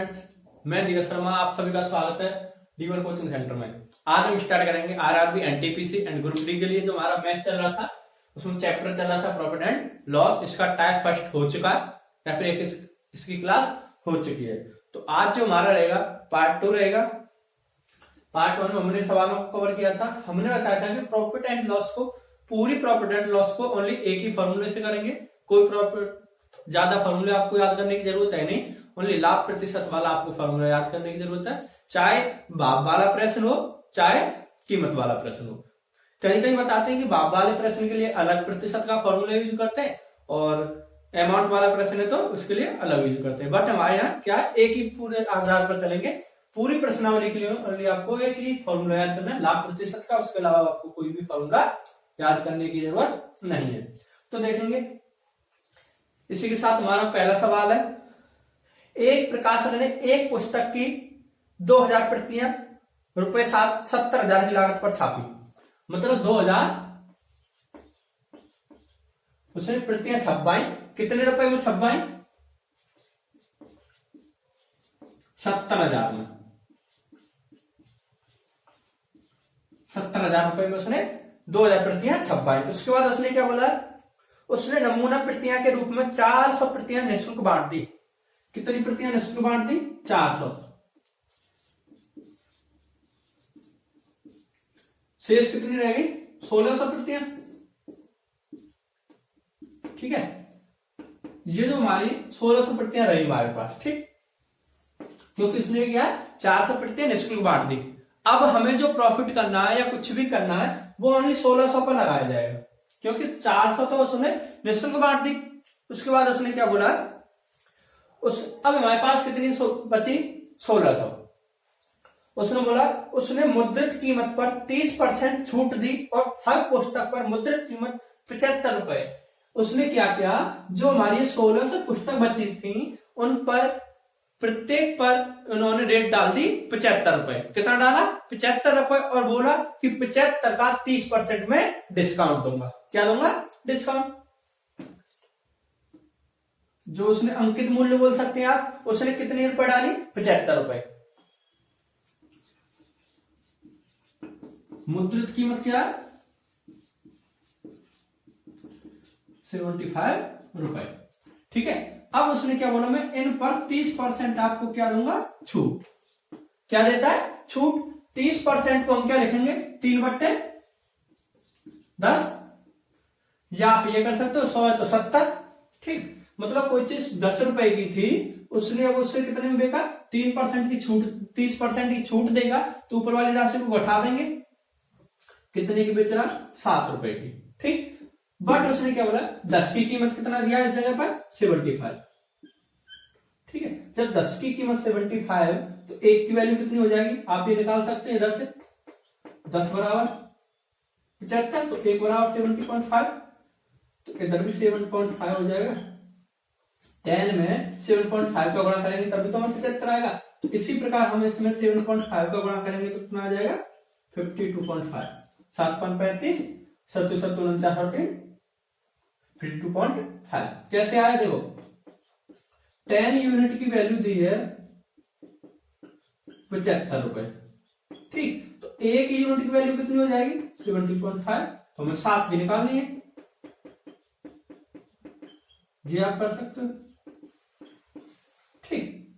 मैं धीरज शर्मा, आप सभी का स्वागत है D1 कोचिंग सेंटर में। आज हम स्टार्ट करेंगे RRB, NTPC and group D के लिए जो हमारा मैथ चल रहा था, उसमें चैप्टर चल रहा था प्रॉफिट एंड लॉस। इसका टाइप फर्स्ट हो चुका है या फिर इसकी क्लास हो चुकी है। तो आज जो हमारा रहेगा पार्ट 2 रहेगा। पार्ट 1 में हमने सवालों को कवर किया था। हमने बताया था कि प्रॉफिट एंड लॉस को, पूरी प्रॉफिट एंड लॉस को ओनली एक ही फॉर्मूले से करेंगे। कोई प्रॉफिट ज्यादा फॉर्मूले आपको याद करने की जरूरत है नहीं, ओनली लाभ प्रतिशत वाला आपको फॉर्मूला याद करने की जरूरत है। चाहे भाग वाला प्रश्न हो चाहे कीमत वाला प्रश्न हो। कहीं कहीं बताते हैं कि भाग वाले प्रश्न के लिए अलग प्रतिशत का फॉर्मूला यूज करते हैं और अमाउंट वाला प्रश्न है तो उसके लिए अलग यूज करते हैं। बट हमारे यहाँ क्या एक ही पूरे आधार पर चलेंगे। पूरी प्रश्नावली के लिए ओनली आपको एक ही फॉर्मूला याद करना है, लाभ प्रतिशत का। उसके अलावा आपको कोई भी फॉर्मूला याद करने की जरूरत नहीं है। तो देखेंगे इसी के साथ हमारा पहला सवाल है, एक प्रकाशक ने एक पुस्तक की 2000 प्रतियां रुपए 70,000 की लागत पर छापी। मतलब 2000 उसने प्रतियां छपवाई। कितने रुपए में छपवाई? 70,000 में। 70,000 रुपए में उसने 2000 प्रतियां छपवाई। उसके बाद उसने क्या बोला? उसने नमूना प्रतियां के रूप में 400 प्रतियां निःशुल्क बांट दी। कितनी प्रतियां निःशुल्क बांट दी? 400। शेष कितनी रह गई? 1600 प्रतियां। ठीक है, ये जो हमारी 1600 प्रतियां रही हमारे पास, ठीक, क्योंकि इसने क्या 400 प्रतियां निःशुल्क बांट दी। अब हमें जो प्रॉफिट करना है या कुछ भी करना है वो ओनली 1600 पर लगाया जाएगा, क्योंकि 400 तो उसने निःशुल्क बांट दी। उसके बाद उसने क्या बोला? अब हमारे पास कितनी बची? 1600। उसने बोला उसने मुद्रित कीमत पर 30% छूट दी और हर पुस्तक पर मुद्रित कीमत 75 रुपए। उसने क्या किया, जो हमारी 1600 पुस्तक बची थी उन पर प्रत्येक पर उन्होंने रेट डाल दी 75 रुपए। कितना डाला? 75 रुपए। और बोला कि 75 का 30% में डिस्काउंट दूंगा। क्या दूंगा? डिस्काउंट। जो उसने अंकित मूल्य बोल सकते हैं आप, उसने कितने रुपए डाली? 75 रुपए। मुद्रित कीमत क्या है? 75 रुपए। ठीक है, अब उसने क्या बोला? मैं इन पर 30% आपको क्या दूंगा? छूट। क्या देता है? छूट। 30% को हम क्या लिखेंगे? 3/10। या आप ये कर सकते हो 100 है तो 70। ठीक, मतलब कोई चीज 10 रुपए की थी, उसने अब उससे कितने में बेचा? 3% की छूट, 30% की छूट देगा तो ऊपर वाली राशि को घटा देंगे। कितने की बेच रहा? 7 रुपए की। ठीक, बट उसने क्या बोला? 10 की कीमत कितना दिया इस जगह पर? 75। ठीक है, जब 10 की कीमत 75 तो एक की वैल्यू कितनी हो जाएगी? आप ये निकाल सकते हैं इधर से। 10 बराबर 75 तो 1 बराबर 70.5, तो इधर भी 7.5 हो जाएगा। 10 में 7.5 का गुणा करेंगे तभी तो हमें 75 आएगा। तो इसी प्रकार हम इसमें 7.5 का गुणा करेंगे तो कितना आ जाएगा? 52.5। 7.35 7 52.5। कैसे आया? देखो 10 यूनिट की वैल्यू दी है 75 रुपए। ठीक, तो एक यूनिट की वैल्यू कितनी हो जाएगी? 70.5। तो हमें 7 भी निकालनी है। जी आप कर सकते हो। ठीक,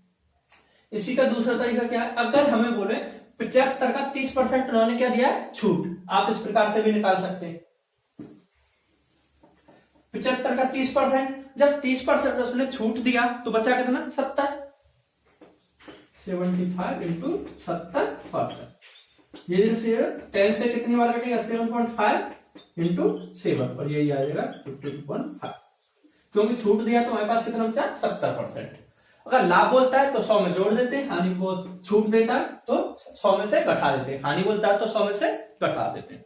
इसी का दूसरा तरीका क्या है? अगर हमें बोले 75 का 30% उन्होंने क्या दिया? छूट। आप इस प्रकार से भी निकाल सकते हैं। 75 का 30%, जब 30% उसने छूट दिया तो बचा कितना? 70। 75 इंटू 70%। ये 10 से कितनी बार कटेगा? 7.5 इंटू 7 और यही आ जाएगा 52.5। क्योंकि छूट दिया तो हमारे पास कितना बचा? 70%। अगर लाभ बोलता है तो 100 में जोड़ देते हैं, हानि को छूट देता है तो 100 में से घटा देते हैं, हानि बोलता है तो 100 में से घटा देते हैं।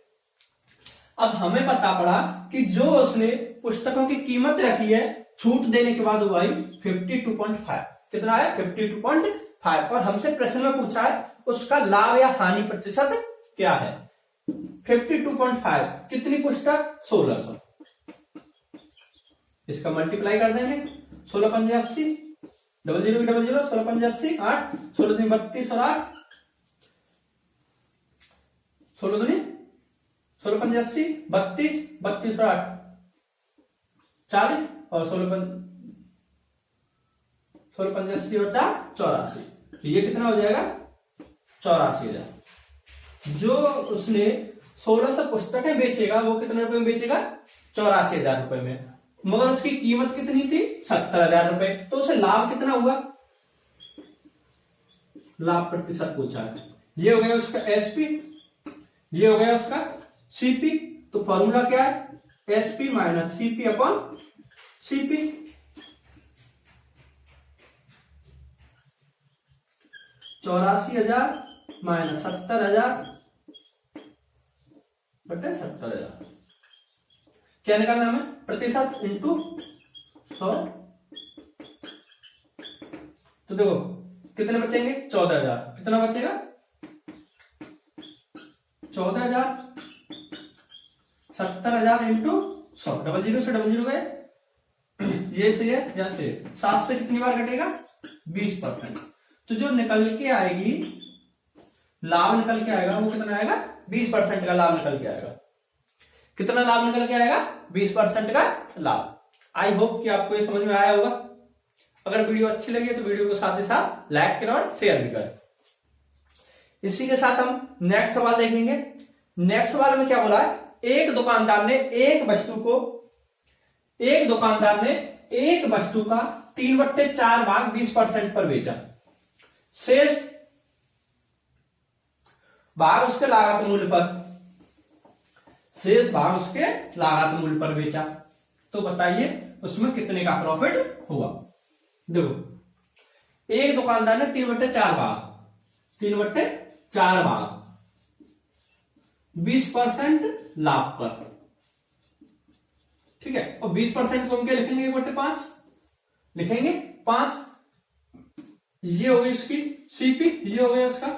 अब हमें पता पड़ा कि जो उसने पुस्तकों की कीमत रखी है छूट देने के बाद वो आई 52.5। कितना है? 52.5। और हमसे प्रश्न में पूछा है उसका लाभ या हानि प्रतिशत क्या है? 52.5। कितनी पुस्तक? 1600। इसका मल्टीप्लाई कर देंगे। 16 × 85 डबल जीरो की डबल जीरो, 16 पंजे 80, 8, 16 दूनी 32 और 8, 16 दूनी 16 पंजे 80, 32, 32 और 8 40, और 16 पंजे 80 और 4 84। तो ये कितना हो जाएगा? 84,000। जो उसने 1600 पुस्तकें बेचेगा वो कितने रुपए में बेचेगा? 84,000 रुपए में। मगर उसकी कीमत कितनी थी? 70,000 रुपए। तो उसे लाभ कितना हुआ? लाभ प्रतिशत पूछा है। ये हो गया उसका एसपी, ये हो गया उसका सीपी। तो फॉर्मूला क्या है? SP minus CP upon CP. 84,000 minus 70,000 बटे 70,000। क्या निकालना हमें? प्रतिशत इंटू 100। तो देखो कितने बचेंगे? 14,000। कितना बचेगा? 14,000। 70,000 इंटू 100। डबल जीरो से डबल जीरो गए, ये से है या से 7 से कितनी बार कटेगा? 20%। तो जो निकल के आएगी, लाभ निकल के आएगा, वो कितना आएगा? 20% का लाभ निकल के आएगा। कितना लाभ निकल के आएगा? 20% का लाभ। आई होप कि आपको ये समझ में आया होगा। अगर वीडियो अच्छी लगी तो वीडियो को साथ ही साथ लाइक करें और शेयर भी करें। इसी के साथ हम नेक्स्ट सवाल देखेंगे। नेक्स्ट सवाल में क्या बोला है? एक दुकानदार ने एक वस्तु का 3/4 भाग 20% पर बेचा। शेष भाग उसके लागत मूल्य पर बेचा। तो बताइए उसमें कितने का प्रॉफिट हुआ? देखो एक दुकानदार ने 3/4 भाग 20% लाभ पर, ठीक है। और 20% को हम क्या लिखेंगे? 1/5 लिखेंगे, 5। ये हो गई इसकी सीपी, ये हो गया इसका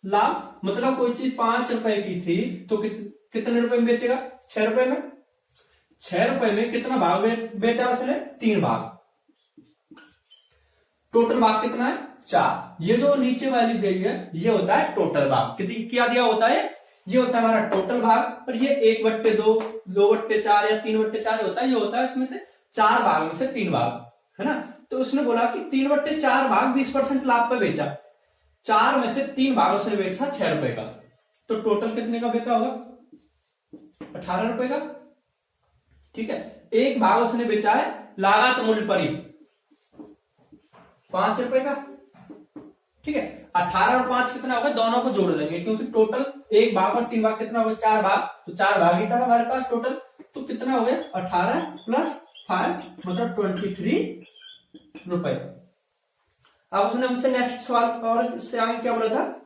लाभ। मतलब कोई चीज 5 रुपए की थी तो कितने रुपए में बेचेगा? 6 रुपए में। 6 रुपए में कितना भाग बेचा उसने? 3 भाग। टोटल भाग कितना है? 4। ये जो नीचे वाली दी है ये होता है टोटल भाग। कितनी क्या दिया होता है? ये होता है हमारा टोटल भाग। और ये 1/2, 2/4 या 3/4 होता है। ये होता है इसमें से 4 भाग में से 3 भाग, है ना। तो उसने बोला कि 3/4 भाग 20% लाभ पे बेचा। 4 में से 3 भाग उसने बेचा 6 रुपए का। तो टोटल कितने का बेचा होगा? 18 रुपए का, ठीक है। एक भाग उसने बेचा है लागत मूल्य पर ही 5 रुपए का, ठीक है। 18 और 5 कितना होगा? दोनों को जोड़ देंगे क्योंकि टोटल 1 भाग और 3 भाग कितना होगा? 4 भाग। तो 4 भाग ही था हमारे पास टोटल। तो कितना हो गया? 18 प्लस 5 मतलब 23 रुपए। अब उसने हमसे नेक्स्ट सवाल और इससे आगे क्या बोला था?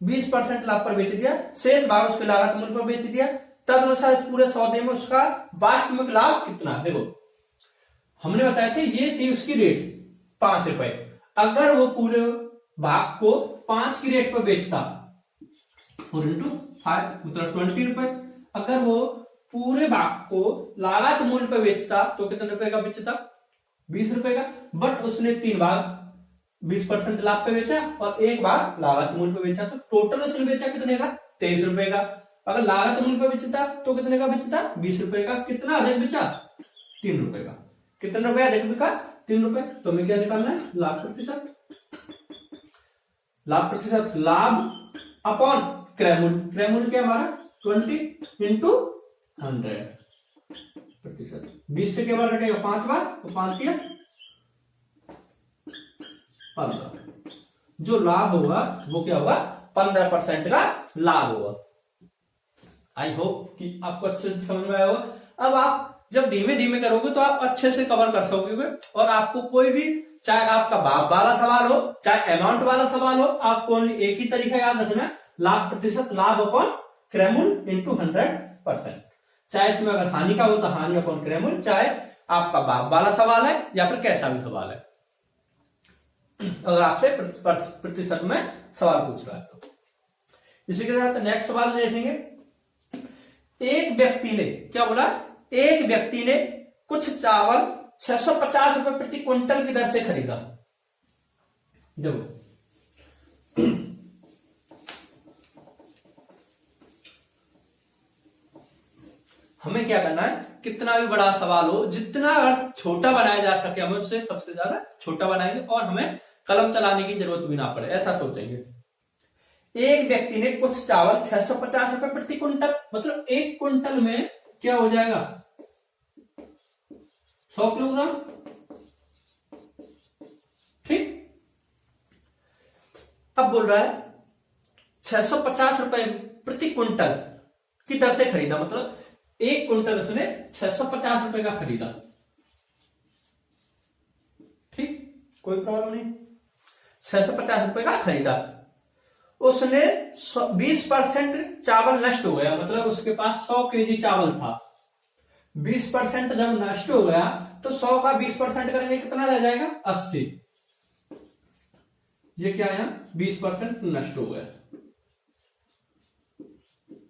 20% लाभ पर बेच दिया, शेष भाग उसके लागत मूल्य पर बेच दिया। तदनुसार इस पूरे सौदे में उसका वास्तविक लाभ कितना? देखो हमने बताया था ये थी उसकी रेट 5 रुपए। अगर वो पूरे भाग को 5 की रेट पर बेचता, 4 into 5 मतलब 20 रुपए। अगर वो पूरे भाग को लागत मूल्य पर बेचता तो कितने रुपए का बेचता? 20 रुपए का। बट उसने 3 भाग 20% लाभ पे बेचा और 1 भाग लागत मूल्य पे बेचा। तो टोटल उसने बेचा कितने का? 23 रुपए का। अगर लागत मूल्य पे बेचता तो कितने का बेचता? 20 रुपए का। कितना अधिक बेचा? 3 रुपए का। कितने रुपए अधिक बिका? 3 रुपए। तो हमें क्या निकालना है? लाभ प्रतिशत। लाभ अपॉन क्रय मूल्य। क्रय मूल्य क्या हमारा? 20 into 100 प्रतिशत। 20 से क्या बार कटेगा? 5 बार। तो 5 किया 15। जो लाभ होगा वो क्या होगा? 15% का लाभ होगा। आई होप कि आपको अच्छे से समझ में आया होगा। अब आप जब धीमे धीमे करोगे तो आप अच्छे से कवर कर सकोगे। और आपको कोई भी, चाहे आपका भाग वाला सवाल हो चाहे अमाउंट वाला सवाल हो, आपको एक ही तरीका याद रखना, लाभ प्रतिशत, लाभ अपॉन क्रय मूल्य इंटू 100%। चाहे इसमें अगर हानि का हो तो हानि अपॉन क्रय मूल्य, चाहे आपका भाग वाला सवाल है या फिर कैसा भी सवाल है। अगर आपसे प्रतिशत में सवाल पूछ रहा है तो। इसी के साथ नेक्स्ट सवाल देखेंगे। एक व्यक्ति ने क्या बोला? एक व्यक्ति ने कुछ चावल 650 रुपए प्रति क्विंटल की दर से खरीदा। देखो हमें क्या करना है, कितना भी बड़ा सवाल हो, जितना अगर छोटा बनाया जा सके हमें उससे सबसे ज्यादा छोटा बनाएंगे और हमें कलम चलाने की जरूरत भी ना पड़े, ऐसा सोचेंगे। एक व्यक्ति ने कुछ चावल 650 रुपए प्रति क्विंटल, मतलब 1 क्विंटल में क्या हो जाएगा 100 किलोग्राम, ठीक। अब बोल रहा है 650 रुपए प्रति क्विंटल की दर से खरीदा, मतलब 1 क्विंटल उसने 650 रुपए का खरीदा, ठीक, कोई प्रॉब्लम नहीं। 650 रुपए का खरीदा, उसने 20% चावल नष्ट हो गया, मतलब उसके पास 100 केजी चावल था। 20% जब नष्ट हो गया तो 100 का 20% करेंगे कितना रह जाएगा 80। ये क्या है 20% नष्ट हो गया,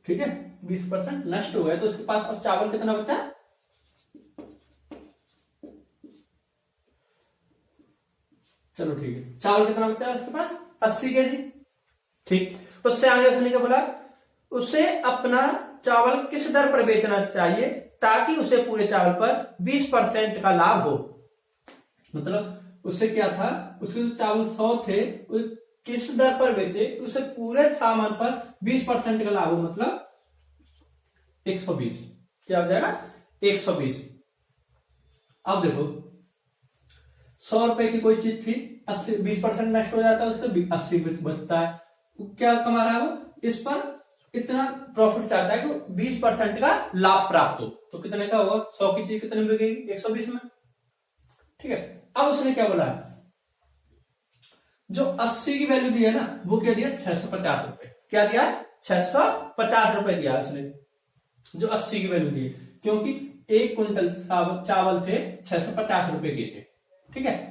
ठीक है, 20% नष्ट हो गया तो उसके पास अब चावल कितना बचा, चलो ठीक है, चावल कितना बचा है उसके पास 80 केजी, ठीक। उससे आगे उसने क्या बोला, उसे अपना चावल किस दर पर बेचना चाहिए ताकि उसे पूरे चावल पर 20% का लाभ हो, मतलब उससे क्या था, उसके चावल 100 थे, किस दर पर बेचे उसे पूरे सामान पर 20% का लाभ हो, मतलब 120, क्या हो जाएगा 120। अब देखो 100 रुपए की कोई चीज थी, 80 20% नष्ट हो जाता है, उससे 80 बचता है, क्या कमा रहा है वो, इस पर इतना प्रॉफिट चाहता है कि 20% का लाभ प्राप्त हो, तो कितने का होगा 100 की चीज कितने में बिकेगी 120 में, ठीक है। अब उसने क्या बोला, जो 80 की वैल्यू दी है ना वो क्या दिया 650 रुपए, क्या दिया 650 रुपए दिया उसने, जो 80 की वैल्यू दी, क्योंकि 1 क्विंटल चावल थे 650 रुपए के थे, ठीक है।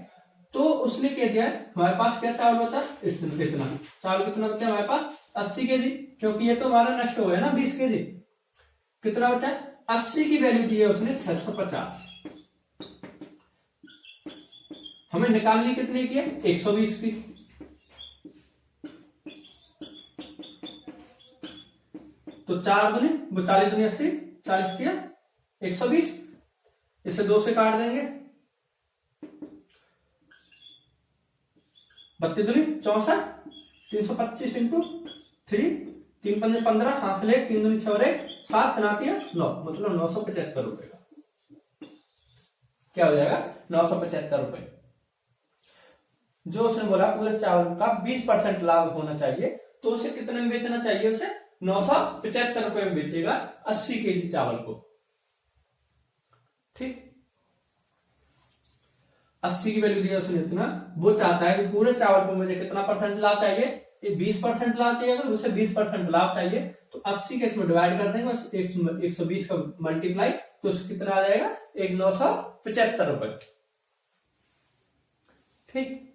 तो उसने क्या दिया, हमारे पास क्या चावल बचा, इतना चावल कितना बचा हमारे पास 80 केजी, क्योंकि ये तो हमारा नष्ट हो गया ना 20 केजी, कितना बचा 80 की वैल्यू दी है उसने 650, हमें निकालनी कितने की है 120 की, तो 4 दुनी 40 दुनी 80, 40 किया 120, इसे 2 से काट देंगे, 32 दुनी 64, 325 इंटू 3, 3 पंजे 15, हाथ ले 3 दुनी 6 और 1 7, 9, मतलब 975 रुपए का, क्या हो जाएगा 975 रुपए। जो उसने बोला पूरे चावल का 20% लाभ होना चाहिए, तो उसे कितने में बेचना चाहिए, उसे 975 रुपए में बेचेगा 80 केजी चावल को, ठीक। 80 की वैल्यू दिया उसने इतना, वो चाहता है कि पूरे चावल पर मुझे कितना परसेंट लाभ चाहिए, 20% लाभ चाहिए, अगर उसे 20% लाभ चाहिए तो 80 के इसमें डिवाइड कर देंगे, 120 का मल्टीप्लाई, तो उसको कितना आ जाएगा 975 रुपए, ठीक।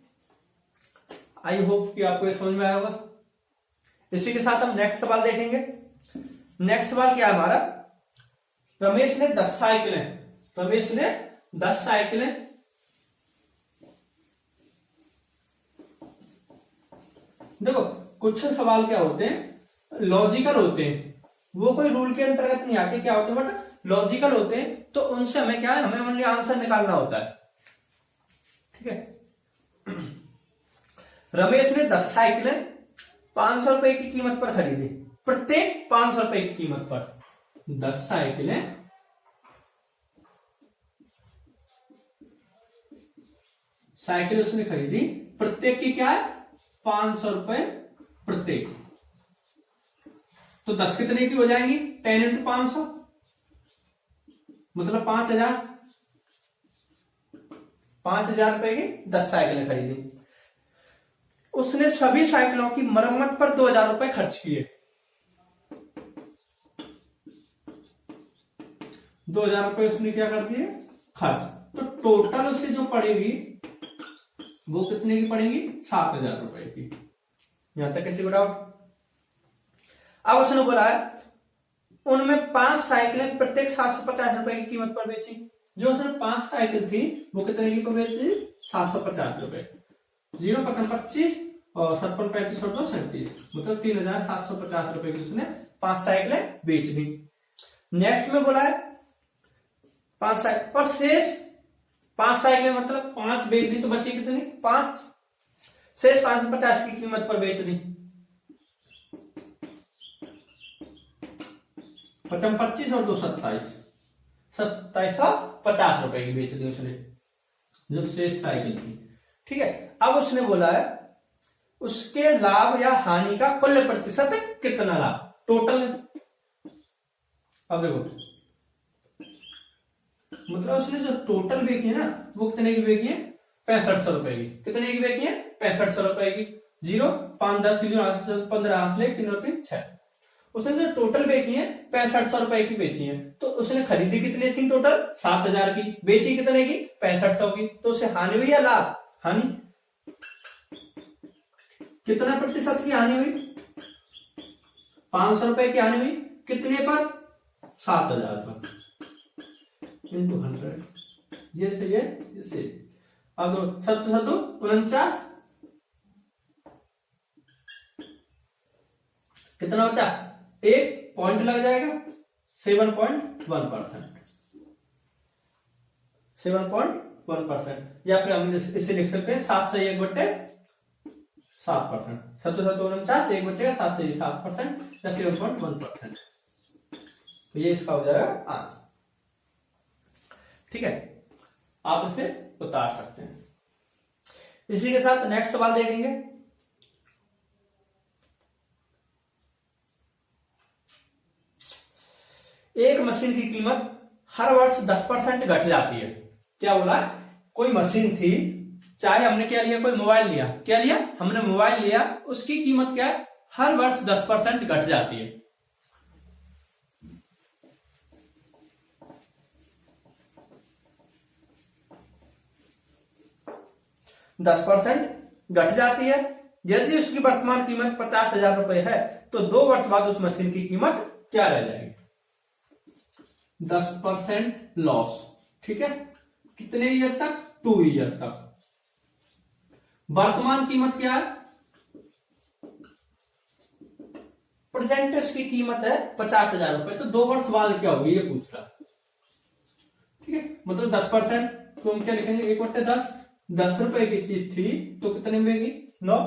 आई होप कि आपको ये समझ में आया होगा। इसी के साथ हम नेक्स्ट सवाल देखेंगे। नेक्स्ट सवाल क्या है हमारा, रमेश ने 10 साइकिलें देखो कुछ सवाल क्या होते हैं लॉजिकल होते हैं, वो कोई रूल के अंतर्गत नहीं आते, क्या होते हैं बट लॉजिकल होते हैं, तो उनसे हमें क्या है, हमें ओनली आंसर निकालना होता है, ठीक है। रमेश ने 10 साइकिलें 500 रुपए की कीमत पर खरीदी, प्रत्येक 500 रुपए की कीमत पर 10 साइकिलें उसने खरीदी, प्रत्येक की क्या है 500 रुपए प्रत्येक, तो 10 कितने की हो जाएंगी 10 इंटू 500, मतलब 5000 रुपए की 10 साइकिलें खरीदी। उसने सभी साइकिलों की मरम्मत पर 2000 रुपए खर्च किए, 2000 रुपए उसने क्या कर दिए खर्च, तो टोटल उससे जो पड़ेगी वो कितने की पड़ेगी 7000 रुपए की। यहां तक किसी को डाउट? अब उसने बोला है उनमें 5 साइकिलें प्रत्येक 750 रुपए की कीमत पर बेची, जो उसने 5 साइकिल थी वो कितने की बेची 750 रुपए, जीरो 55 25 और 57 35 और 2 37, मतलब 3750 रुपए की उसने 5 साइकिलें बेच दी। नेक्स्ट में बोला है 5 साइकिल और शेष 5 साइकिलें मतलब 5 बेच दी तो बची कितनी 5, शेष 550 की कीमत पर बेच दी। 55 25 और 2 27, 2750 रुपए की बेच दी उसने जो शेष साइकिल थी। ठीक है, अब उसने बोला है उसके लाभ या हानि का कुल प्रतिशत कितना लाभ टोटल। अब देखो मतलब उसने जो टोटल बेची है ना वो कितने की बेची है 6500 रुपए की। कितने की बेची है 6500 रुपए की। 0 5 10 15 3 और 3 6, उसने जो टोटल बेची है 6500 रुपए की बेची है। तो उसने खरीदी कितनी थी टोटल 7000 की, बेची कितने की 6500 की। तो उसे हानि हुई या लाभ, हानि। कितना प्रतिशत की हानि हुई 500 रुपए की हानि हुई, कितने पर 7000 पर इंटू 100, ये सही है ये सही। अब दो 49, कितना बचा, एक पॉइंट लग जाएगा 7.1%, 7.1%, या फिर हम इसे लिख सकते हैं 7 से 1/7%। 749 एक बचेगा 7 से 7% या 7.1%। तो ये इसका हो जाएगा आंसर। ठीक है, आप इसे उतार सकते हैं। इसी के साथ नेक्स्ट सवाल देखेंगे। एक मशीन की कीमत हर वर्ष 10% घट जाती है। क्या बोला, कोई मशीन थी, चाहे हमने क्या लिया, कोई मोबाइल लिया, क्या लिया हमने मोबाइल लिया, उसकी कीमत क्या है हर वर्ष 10% घट जाती है। घट जाती है। यदि उसकी वर्तमान कीमत 50,000 रुपए है तो 2 वर्ष बाद उस मशीन की कीमत क्या रह जाएगी 10% लॉस। ठीक है, कितने ईयर तक 2 ईयर तक। वर्तमान कीमत क्या है, प्रेजेंट उसकी कीमत है 50,000 रुपए, तो 2 वर्ष बाद क्या होगी ये पूछ रहा। ठीक है, मतलब 10% तो हम क्या लिखेंगे 1/10, 10 रुपए की चीज थी तो कितने में 9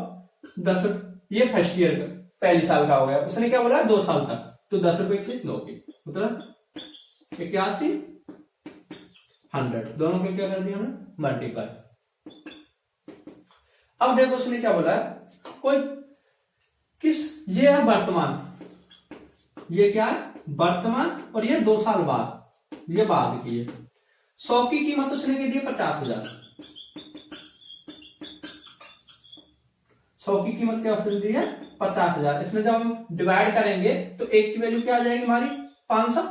10। ये फर्स्ट ईयर का पहली साल का हो गया, उसने क्या बोला 2 साल तक, तो 10 रुपए की चीज 9 की, मतलब 81 100, दोनों के क्या कर दिया हमने मल्टीप्लाई। अब देखो उसने क्या बोला है, कोई किस, ये है वर्तमान, ये क्या है वर्तमान, और ये 2 साल बाद, ये बाद की है। 100 की कीमत उसने की दी 50,000, 100 की कीमत क्या उसने दी है 50,000। इसमें जब हम डिवाइड करेंगे तो एक की वैल्यू क्या आ जाएगी हमारी 500,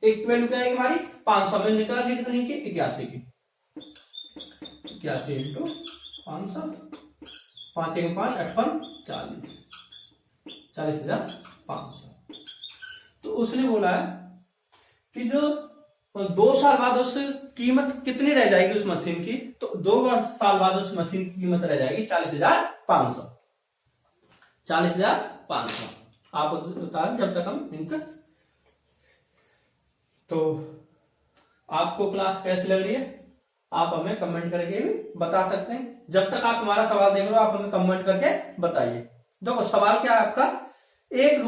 एक की वैल्यू क्या आएगी हमारी 500 में निकाल दी कितनी की 81 की, 81 इंटू 500, 5 1 5 58 40, 40,500। तो उसने बोला है कि जो 2 साल बाद उस कीमत कितनी रह जाएगी उस मशीन की, तो 2 साल बाद उस मशीन की कीमत रह जाएगी 40,500, 40,500। आप उतार जब तक हम इनका। तो आपको क्लास कैसी लग रही है आप हमें कमेंट करके भी बता सकते हैं। जब तक आप हमारा सवाल देख रहे हो आप हमें कमेंट करके बताइए। देखो सवाल क्या है आपका, एक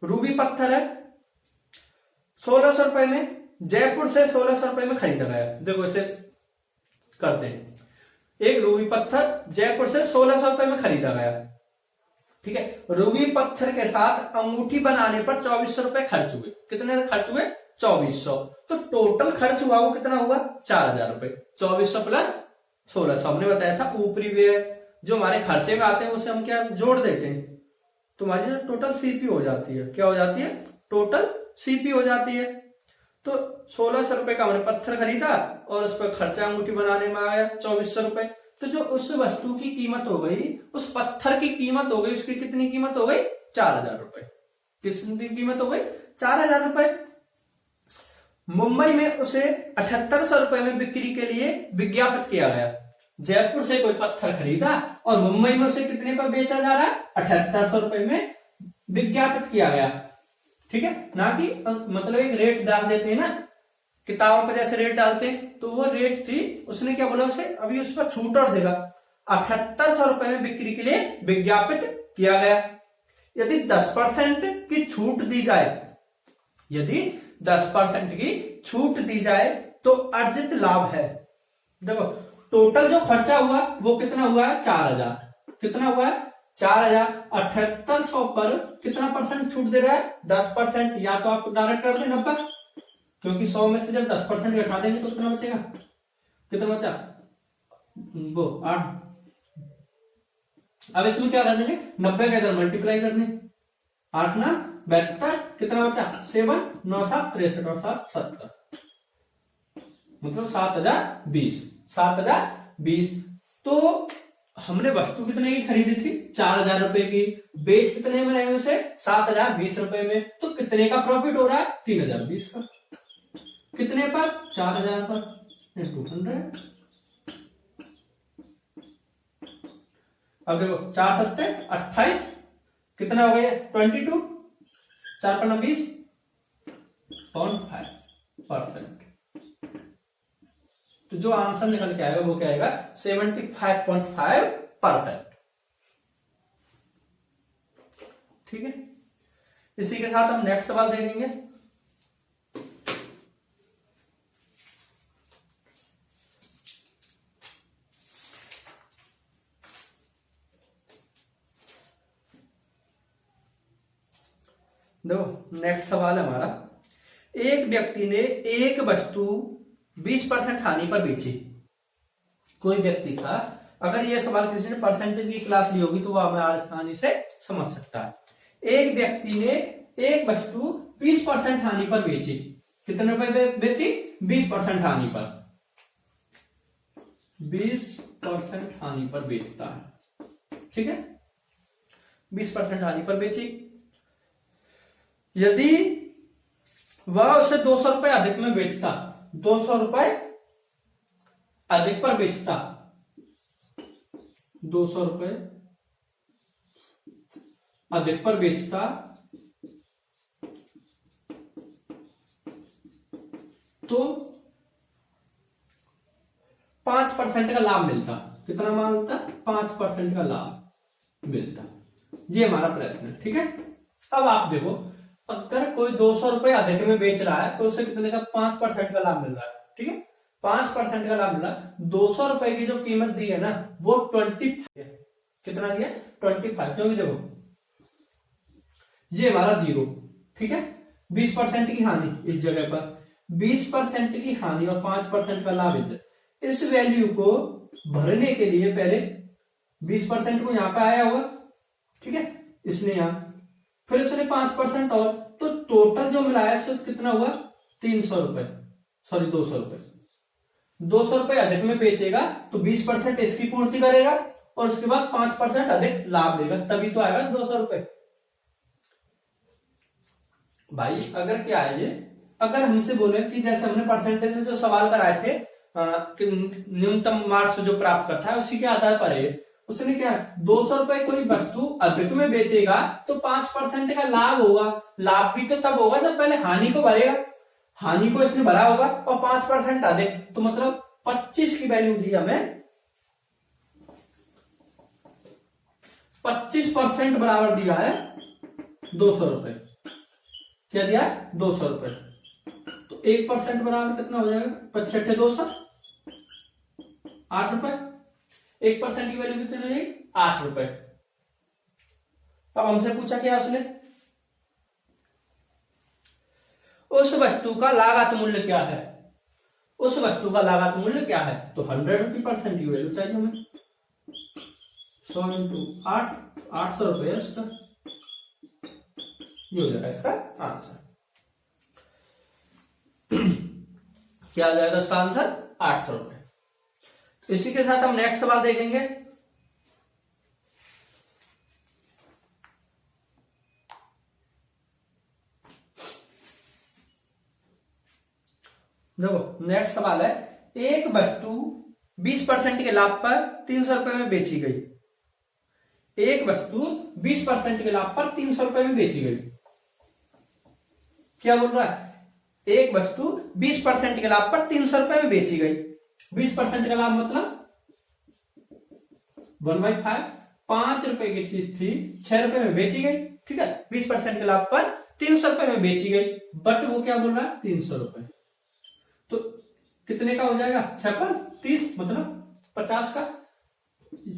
रूबी पत्थर है 1600 रुपए में, जयपुर से 1600 रुपए में खरीदा गया। देखो इसे करते हैं, एक रूबी पत्थर जयपुर से 1600 रुपए में खरीदा गया। ठीक है, रूबी पत्थर के साथ अंगूठी बनाने पर 2400 रुपए खर्च हुए। कितने खर्च हुए 2400, तो टोटल खर्च हुआ वो कितना हुआ 4000 रुपए। 2400 प्लस 1600 हमने बताया था ऊपरी व्यय जो हमारे खर्चे में आते हैं उसे हम क्या जोड़ देते हैं, तो हमारी जो टोटल सीपी हो जाती है, क्या हो जाती है टोटल सीपी हो जाती है। तो 1600 रुपए का हमने पत्थर खरीदा और उस पर खर्चा अंगूठी बनाने में आया 2400 रुपए। तो जो उस वस्तु की कीमत हो गई, उस पत्थर की कीमत हो गई, उसकी कितनी कीमत हो गई 4000 रुपए। कितनी कीमत हो गई 4000 रुपए। मुंबई में उसे 7800 रुपए में बिक्री के लिए विज्ञापित किया गया। जयपुर से कोई पत्थर खरीदा और मुंबई में उसे कितने पर बेचा जा रहा है, 7800 रुपए में विज्ञापित किया गया। ठीक है, ना कि मतलब एक रेट डाल देते हैं ना, किताबों पर जैसे रेट डालते हैं, तो वो रेट थी, उसने क्या बोला उसे अभी उस पर छूट और देगा, 7800 रुपए में बिक्री के लिए विज्ञापित किया गया। यदि 10% की छूट दी जाए, यदि 10% की छूट दी जाए तो अर्जित लाभ है। देखो टोटल जो खर्चा हुआ वो कितना हुआ है, 4000। कितना हुआ है, 4000। 7800 पर कितना परसेंट छूट दे रहा है, 10%। या तो आप डायरेक्ट कर दें 90, क्योंकि 100 में से जब 10% घटा देंगे तो कितना बचेगा, कितना बचा, वो 8। अब इसमें क्या कर देंगे, 90 का इधर मल्टीप्लाई कर दें, 8 ना 72, कितना बचा 7, 9 7 63 और 7 70, मतलब 7020। 7020। तो हमने वस्तु कितने की खरीदी थी, 4000 रुपए की, बेच कितने में रहे उसे, 7020 रुपए में, तो कितने का प्रॉफिट हो रहा है, 3020 का। कितने पर, 4000 पर, इंटू 100। अब देखो 4 7 28, कितना हो गया 22, 4 पर 20.5%। तो जो आंसर निकल के आएगा वो क्या आएगा, 75.5%। ठीक है, इसी के साथ हम नेक्स्ट सवाल देखेंगे। देखो नेक्स्ट सवाल है हमारा, एक व्यक्ति ने एक वस्तु 20% हानि पर बेची। कोई व्यक्ति था, अगर ये सवाल किसी ने परसेंटेज की क्लास ली होगी तो वो हमें आसानी से समझ सकता है। एक व्यक्ति ने एक वस्तु 20% हानि पर बेची। कितने रुपए बेची, 20% हानि पर, 20% हानि पर बेचता है। ठीक है, 20% हानि पर बेची। यदि वह उसे 200 रुपए अधिक में बेचता, 200 रुपए अधिक पर बेचता, 200 रुपए अधिक पर बेचता, तो 5% का लाभ मिलता। कितना मिलता, 5% का लाभ मिलता। ये हमारा प्रश्न है। ठीक है, अब आप देखो, अगर कोई 200 रुपए अधिक में बेच रहा है तो उसे कितने का, 5% का लाभ मिल रहा है। ठीक है, 5% का लाभ मिल रहा है। 200 रुपए की जो कीमत दी है ना वो 25 है। कितना दिया, 25। क्योंकि देखो ये हमारा 0। ठीक है, 20% की हानि इस जगह पर, 20% की हानि और 5% का लाभ इधर। इस वैल्यू को भरने के लिए पहले 20% को यहां पे आया होगा। ठीक है, इसने यहां, फिर उसने 5% और, तो टोटल जो मिलाया सो कितना हुआ, 300 रुपए, सॉरी 200 रुपए। 200 रुपए अधिक में बेचेगा तो 20% इसकी पूर्ति करेगा और उसके बाद 5% अधिक लाभ लेगा, तभी तो आएगा 200 रुपए। भाई अगर क्या है ये, अगर हमसे बोले कि जैसे हमने परसेंटेज में जो सवाल कराए थे कि न्यूनतम मार्क्स जो प्राप्त करता है उसी के आधार पर है, उसने क्या 200 रुपए कोई वस्तु अधिक में बेचेगा तो 5% का लाभ होगा। लाभ भी तो तब होगा जब पहले हानि को भरेगा, हानि को इसने भरा होगा, और 5% अधिक, तो मतलब 25 की वैल्यू दी हमें, 25% बराबर दिया है 200 रुपए। क्या दिया, 200 रुपए। तो 1% बराबर कितना हो जाएगा, 65 200, 8 रुपए। 1% की वैल्यू कितनी हो जाएगी, 8 रुपए। अब हमसे पूछा क्या उसने, उस वस्तु का लागत मूल्य क्या है, उस वस्तु का लागत मूल्य क्या है, तो 100% की वैल्यू चाहिए हमें। 100 इंटू 8, 800 रुपए है उसका, ये हो जाएगा इसका आंसर। क्या हो जाएगा इसका आंसर, 800 रुपए। इसी के साथ हम नेक्स्ट सवाल देखेंगे। देखो नेक्स्ट सवाल है, एक वस्तु 20% के लाभ पर 300 रुपए में बेची गई। एक वस्तु 20% के लाभ पर 300 रुपए में बेची गई। क्या बोल रहा है? एक वस्तु 20% के लाभ पर 300 रुपए में बेची गई। 20% का लाभ मतलब 1/5, 5 रुपए की चीज थी, 6 रुपए में बेची गई। ठीक है, 20% के लाभ पर 300 रुपए में बेची गई, बट वो क्या बोल रहा है? 300 रुपए। तो कितने का हो जाएगा? 6 पर 30 मतलब 50 का।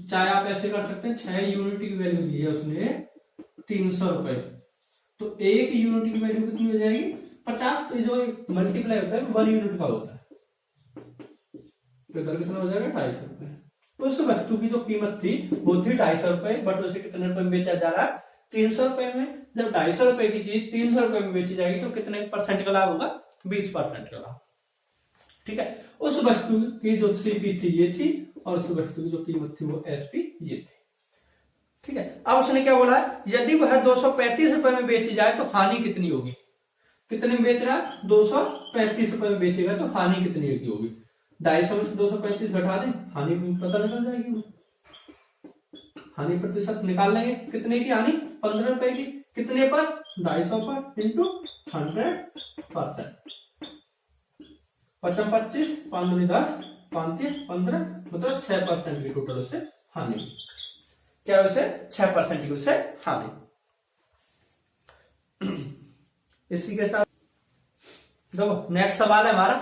चाहे आप ऐसे कर सकते हैं, 6 यूनिट की वैल्यू दी है उसने 300 रुपए, तो 1 यूनिट की वैल्यू कितनी हो जाएगी? 50। तो जो मल्टीप्लाई होता है 1 यूनिट का होता है, तो इधर कितना हो जाएगा? 250 रुपए। उस वस्तु की जो कीमत थी वो थी 250 रुपए, बट उसे कितने रुपए में बेचा जा रहा है? 300 रुपए में। जब 250 रुपए की चीज 300 रुपए में बेची जाएगी तो कितने % का लाभ होगा? 20% का लाभ। ठीक है, उस वस्तु की जो सीपी थी ये थी, और उस वस्तु की जो कीमत थी वो एसपी ये थी। ठीक है, अब उसने क्या बोला? यदि वह 235 रुपए में बेची जाए तो हानि कितनी होगी? कितने में बेच रहा है? 235 रुपए में बेचेगा तो हानि कितनी होगी? 250 में से 235 घटा दें, हानि पता निकल जाएगी। हानि प्रतिशत निकाल लेंगे, कितने की हानि? 15 रुपए की। कितने पर? 250 पर इंटू 100%। 5 25, 5 दूनी 10, 5 3 15, मतलब 6% की टोटल उसे हानि। क्या उसे? 6% की उसे हानि। इसी के साथ देखो नेक्स्ट सवाल है हमारा,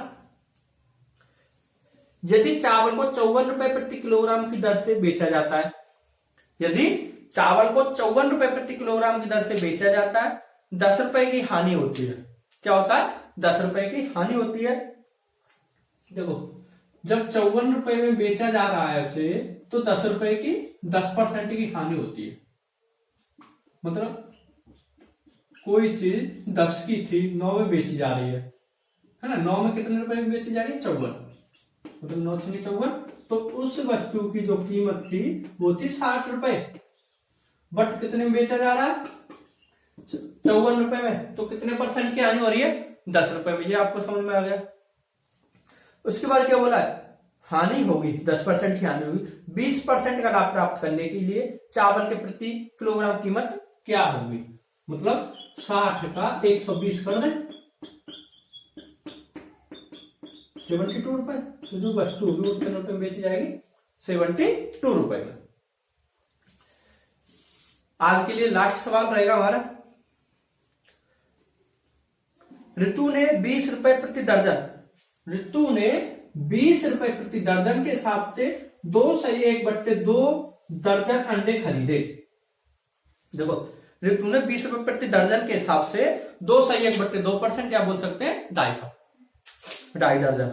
यदि चावल को 54 रुपए प्रति किलोग्राम की दर से बेचा जाता है, यदि चावल को 54 रुपए प्रति किलोग्राम की दर से बेचा जाता है, 10 रुपए की हानि होती है। क्या होता है? 10 रुपए की हानि होती है। देखो, जब 54 रुपए में बेचा जा रहा है उसे, तो 10 रुपए की 10% की हानि होती है। मतलब कोई चीज 10 की थी, 9 में बेची जा रही है ना? 9 में कितने रुपए में बेची जा रही है? 54, मतलब 9 से 54। तो उस वस्तु की जो कीमत थी वो थी 60 रुपए, बट कितने में बेचा जा रहा है? 54 रुपए में। तो कितने % की हानि हो रही है? 10 रुपए में। ये आपको समझ में आ गया। उसके बाद क्या बोला है? हानि होगी 10% की हानि होगी। 20% का लाभ प्राप्त करने के लिए चावल के प्रति किलोग्राम कीमत क्या होगी? मतलब 60 का 120 कर दें, 72 रुपए। तो जो वस्तु होगी वो कितने रुपए में बेची जाएगी? 72 रुपए में। आज के लिए लास्ट सवाल रहेगा हमारा, ऋतु ने 20 रुपए प्रति दर्जन, ऋतु ने 20 रुपए प्रति दर्जन के हिसाब से 2/1/2 दर्जन अंडे खरीदे। देखो, ऋतु ने 20 रुपए प्रति दर्जन के हिसाब से 2/1/2%, या बोल सकते हैं 2.5 दर्जन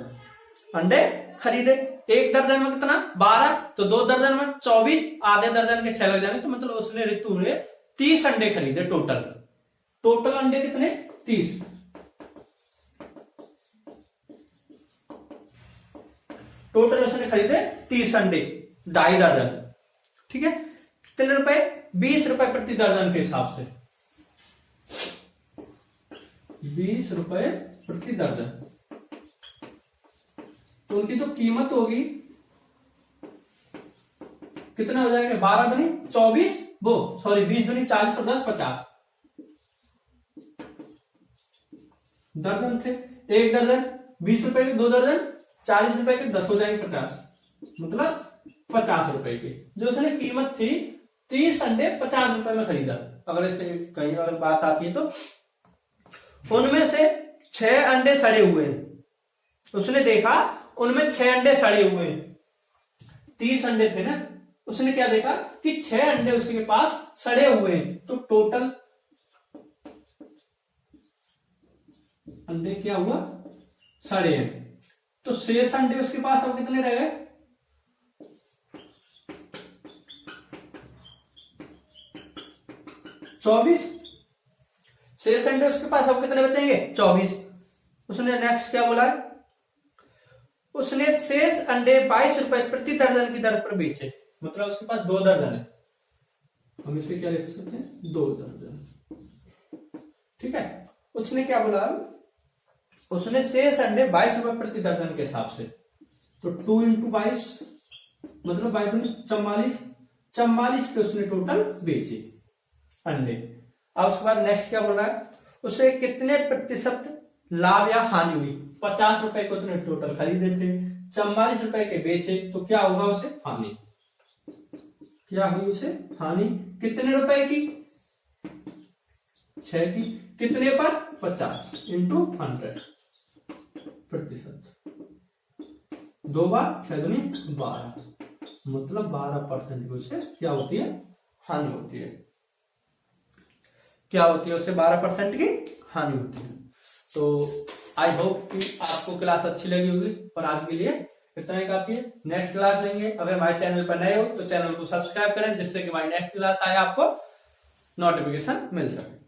अंडे खरीदे। एक दर्जन में कितना? 12, तो 2 दर्जन में 24, आधे दर्जन के 6 लग जाएंगे, तो मतलब उसने ऋतु ने 30 अंडे खरीदे टोटल अंडे कितने? 30। टोटल उसने खरीदे 30 अंडे, 2.5 दर्जन। ठीक है, कितने रुपए? 20 रुपए प्रति दर्जन के हिसाब से, 20 रुपए प्रति दर्जन। तो उनकी जो कीमत होगी कितना हो जाएगा? 12 दूनी 24, 20 दूनी 40 और 10 50 दर्जन थे। एक दर्जन 20 रुपए के, 2 दर्जन 40 रुपए के, 10 हो जाएंगे 50, मतलब 50 रुपए की। जो उसने कीमत थी 30 अंडे 50 रुपए में खरीदा। अगर इसके कहीं अगर बात आती है तो उनमें से 6 अंडे सड़े हुए हैं, उसने देखा उनमें 6 अंडे सड़े हुए हैं। 30 अंडे थे ना, उसने क्या देखा कि 6 अंडे उसके पास सड़े हुए हैं, तो टोटल अंडे क्या हुआ? सड़े हैं। तो शेष अंडे उसके पास अब कितने रह गए? 24। शेष अंडे उसके पास अब कितने बचेंगे? 24। उसने नेक्स्ट क्या बोला है? उसने शेष अंडे 22 रुपए प्रति दर्जन की दर पर बेचे। मतलब उसके पास 2 दर्जन है, हम इसे क्या लिख सकते हैं? 2 दर्जन। ठीक है, उसने क्या बोला? उसने शेष अंडे 22 रुपए प्रति दर्जन के हिसाब से, तो 2 इंटू 22 मतलब 44, 44 के उसने टोटल बेचे अंडे। अब उसके बाद नेक्स्ट क्या बोल रहा है, उसे कितने प्रतिशत लाभ या हानि हुई। 50 रुपए को उसने टोटल खरीदे थे, 44 रुपए के बेचे, तो क्या होगा उसे हानि, क्या हुई उसे हानि, कितने रुपए की, 6 की, कितने पर 50 इंटू 100 प्रतिशत, 2 बार 6 दूनी 12, मतलब 12% की उसे क्या होती है हानि होती है, क्या होती है उसे 12% की हानि होती है। तो आई होप कि आपको क्लास अच्छी लगी होगी और आज के लिए इतना ही काफी है। नेक्स्ट क्लास लेंगे, अगर हमारे चैनल पर नए हो तो चैनल को सब्सक्राइब करें जिससे कि हमारी नेक्स्ट क्लास आए आपको नोटिफिकेशन मिल सके।